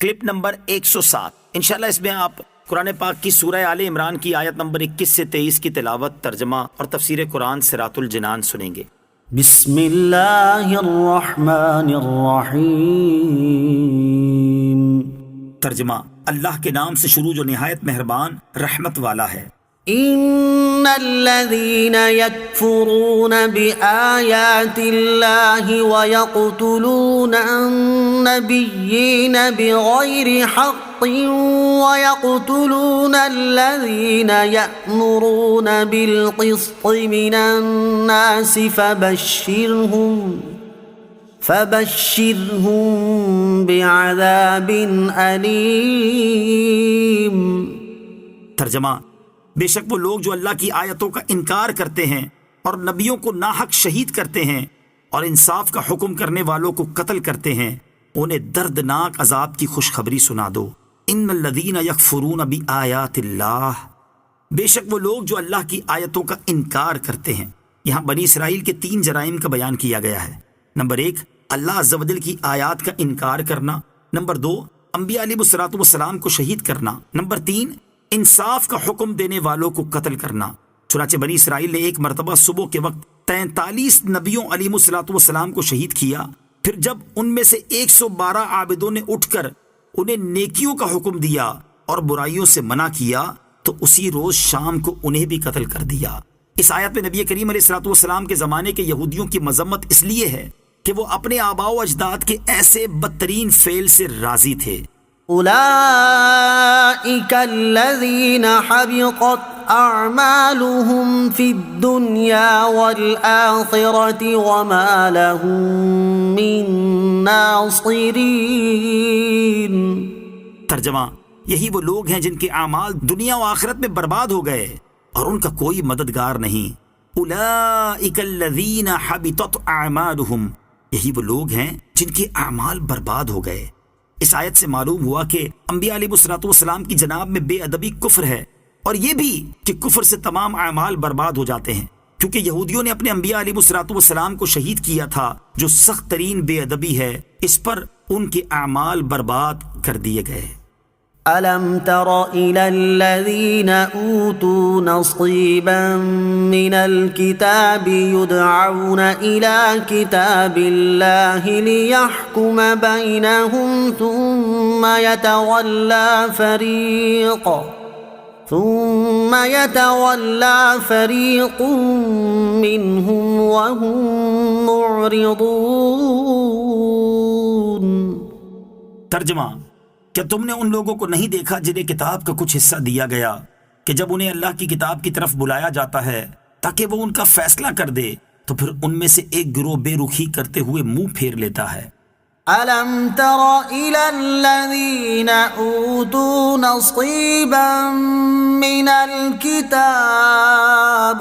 Clip number 107۔ انشاءاللہ اس میں آپ قرآن پاک کی سورہ آل عمران کی آیت نمبر 21 سے 23 کی تلاوت، ترجمہ اور تفسیر قرآن صراط الجنان سنیں گے۔ بسم اللہ الرحمن الرحیم۔ ترجمہ: اللہ کے نام سے شروع جو نہایت مہربان رحمت والا ہے۔ ان الذين يكفرون بآيات الله ويقتلون النبيين بغير حق ويقتلون الذين يأمرون بالقسط من الناس فبشرهم بعذاب أليم۔ ترجمہ: بے شک وہ لوگ جو اللہ کی آیتوں کا انکار کرتے ہیں اور نبیوں کو ناحق شہید کرتے ہیں اور انصاف کا حکم کرنے والوں کو قتل کرتے ہیں، انہیں دردناک عذاب کی خوشخبری سنا دو۔ ان الذین یکفرون بآیات اللہ، بے شک وہ لوگ جو اللہ کی آیتوں کا انکار کرتے ہیں۔ یہاں بنی اسرائیل کے 3 جرائم کا بیان کیا گیا ہے۔ نمبر 1، اللہ عز و جل کی آیات کا انکار کرنا۔ نمبر 2، انبیاء علیہ الصلوۃ والسلام کو شہید کرنا۔ نمبر 3، انصاف کا حکم دینے والوں کو قتل کرنا۔ چنانچہ بنی اسرائیل نے ایک مرتبہ صبح کے وقت 43 نبیوں علیہ الصلوۃ والسلام کو شہید کیا، پھر جب ان میں سے 112 عابدوں نے اٹھ کر انہیں نیکیوں کا حکم دیا اور برائیوں سے منع کیا تو اسی روز شام کو انہیں بھی قتل کر دیا۔ اس آیت میں نبی کریم علیہ الصلوۃ والسلام کے زمانے کے یہودیوں کی مذمت اس لیے ہے کہ وہ اپنے آباء و اجداد کے ایسے بدترین فعل سے راضی تھے۔ اولئک الذین حبطت اعمالهم فی الدنیا والآخرۃ وما لهم من ناصرین۔ ترجمہ: یہی وہ لوگ ہیں جن کے اعمال دنیا و آخرت میں برباد ہو گئے اور ان کا کوئی مددگار نہیں۔ اولئک الذین حبطت اعمالهم، یہی وہ لوگ ہیں جن کے اعمال برباد ہو گئے۔ اس آیت سے معلوم ہوا کہ انبیاء علیہ الصلوۃ والسلام کی جناب میں بے ادبی کفر ہے، اور یہ بھی کہ کفر سے تمام اعمال برباد ہو جاتے ہیں، کیونکہ یہودیوں نے اپنے انبیاء علیہ الصلوۃ والسلام کو شہید کیا تھا، جو سخت ترین بے ادبی ہے۔ اس پر ان کے اعمال برباد کر دیے گئے۔ أَلَمْ تَرَ إِلَى الَّذِينَ أُوتُوا نَصِيبًا مِّنَ الْكِتَابِ يُدْعَوْنَ إِلَى كِتَابِ اللَّهِ لِيَحْكُمَ بَيْنَهُمْ ثُمَّ يَتَوَلَّى فَرِيقٌ مِّنْهُمْ وَهُمْ مُعْرِضُونَ۔ ترجمہ: کیا تم نے ان لوگوں کو نہیں دیکھا جنہیں کتاب کا کچھ حصہ دیا گیا کہ جب انہیں اللہ کی کتاب کی طرف بلایا جاتا ہے تاکہ وہ ان کا فیصلہ کر دے تو پھر ان میں سے ایک گروہ بے رخی کرتے ہوئے منہ پھیر لیتا ہے۔ أَلَمْ تَرَ إِلَى الَّذِينَ أُوتُوا نَصِيبًا مِّنَ الْكِتَابِ،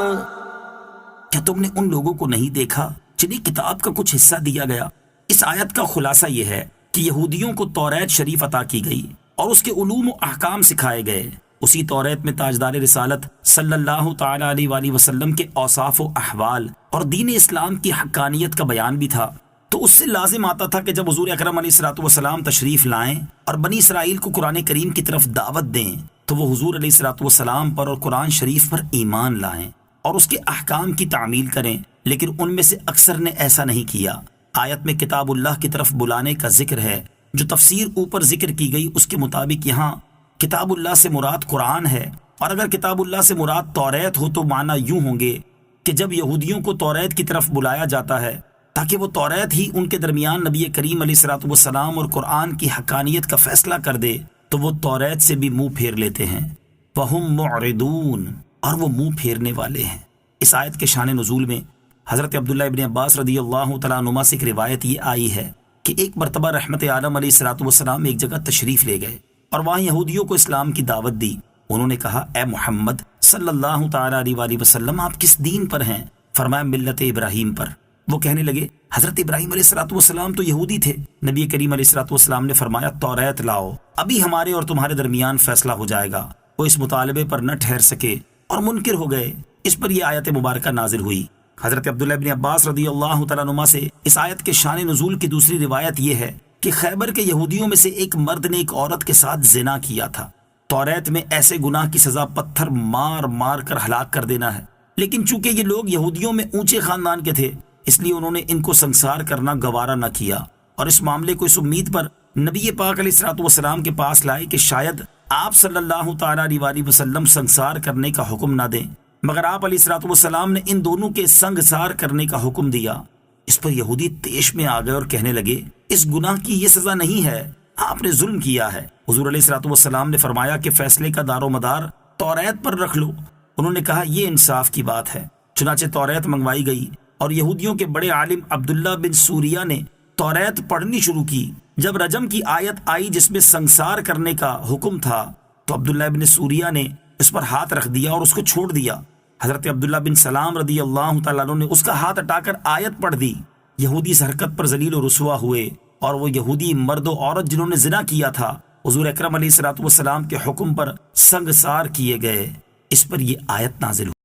کیا تم نے ان لوگوں کو نہیں دیکھا جنہیں کتاب کا کچھ حصہ دیا گیا؟ اس آیت کا خلاصہ یہ ہے کہ یہودیوں کو توریت شریف عطا کی گئی اور اس کے علوم و احکام سکھائے گئے۔ اسی توریت میں تاجدار رسالت صلی اللہ تعالی علیہ وآلہ وسلم کے اوصاف و احوال اور دین اسلام کی حقانیت کا بیان بھی تھا۔ تو اس سے لازم آتا تھا کہ جب حضور اکرم علیہ الصلوۃ والسلام تشریف لائیں اور بنی اسرائیل کو قرآن کریم کی طرف دعوت دیں تو وہ حضور علیہ الصلوۃ والسلام پر اور قرآن شریف پر ایمان لائیں اور اس کے احکام کی تعمیل کریں، لیکن ان میں سے اکثر نے ایسا نہیں کیا۔ آیت میں کتاب اللہ کی طرف بلانے کا ذکر ہے، جو تفسیر اوپر ذکر کی گئی اس کے مطابق یہاں کتاب اللہ سے مراد قرآن ہے، اور اگر کتاب اللہ سے مراد توریت ہو تو معنی یوں ہوں گے کہ جب یہودیوں کو توریت کی طرف بلایا جاتا ہے تاکہ وہ توریت ہی ان کے درمیان نبی کریم علیہ الصلوۃ والسلام اور قرآن کی حقانیت کا فیصلہ کر دے، تو وہ توریت سے بھی منہ پھیر لیتے ہیں۔ وَهُمْ مُعْرِضُونَ، اور وہ منہ پھیرنے والے ہیں۔ اس آیت کے شان نزول میں حضرت عبداللہ ابن عباس رضی اللہ تعالیٰ عنہما سے ایک روایت یہ آئی ہے کہ ایک مرتبہ رحمت عالم علیہ الصلوۃ والسلام ایک جگہ تشریف لے گئے اور وہاں یہودیوں کو اسلام کی دعوت دی۔ انہوں نے کہا، اے محمد صلی اللہ تعالیٰ علیہ وآلہ وسلم، آپ کس دین پر ہیں؟ فرمایا، ملت ابراہیم پر۔ وہ کہنے لگے، حضرت ابراہیم علیہ الصلوۃ والسلام تو یہودی تھے۔ نبی کریم علیہ الصلوۃ والسلام نے فرمایا، توریت لاؤ، ابھی ہمارے اور تمہارے درمیان فیصلہ ہو جائے گا۔ وہ اس مطالبے پر نہ ٹھہر سکے اور منکر ہو گئے۔ اس پر یہ آیت مبارکہ نازل ہوئی۔ حضرت عبداللہ ابن عباس رضی اللہ تعالیٰ عنہما سے اس آیت کے شان نزول کی دوسری روایت یہ ہے کہ کہ خیبر کے یہودیوں میں سے ایک مرد نے ایک عورت کے ساتھ زنا کیا تھا۔ توریت میں ایسے گناہ کی سزا پتھر مار مار کر ہلاک کر دینا ہے، لیکن چونکہ یہ لوگ یہودیوں میں اونچے خاندان کے تھے اس لیے انہوں نے ان کو سنسار کرنا گوارا نہ کیا، اور اس معاملے کو اس امید پر نبی پاک علیہ الصلوۃ والسلام کے پاس لائے کہ شاید آپ صلی اللہ تعالیٰ علیہ وسلم سنسار کرنے کا حکم نہ دیں، مگر آپ علیہ الصلوۃ والسلام نے ان دونوں کے سنگسار کرنے کا حکم دیا۔ اس پر یہودی طیش میں آ گئے اور کہنے لگے اس گناہ کی یہ سزا نہیں ہے، آپ نے ظلم کیا ہے۔ حضور علیہ الصلوۃ والسلام نے فرمایا کہ فیصلے کا دار و مدار توریت پر رکھ لو۔ انہوں نے کہا یہ انصاف کی بات ہے۔ چنانچہ توریت منگوائی گئی اور یہودیوں کے بڑے عالم عبداللہ بن سوریہ نے توریت پڑھنی شروع کی۔ جب رجم کی آیت آئی جس میں سنسار کرنے کا حکم تھا تو عبداللہ بن سوریہ نے اس پر ہاتھ رکھ دیا اور اس کو چھوڑ دیا۔ حضرت عبداللہ بن سلام رضی اللہ تعالیٰ عنہ نے اس کا ہاتھ ہٹا کر آیت پڑھ دی۔ یہودی اس حرکت پر ذلیل و رسوا ہوئے، اور وہ یہودی مرد و عورت جنہوں نے زنا کیا تھا حضور اکرم علیہ الصلوۃ والسلام کے حکم پر سنگسار کیے گئے۔ اس پر یہ آیت نازل ہوئی۔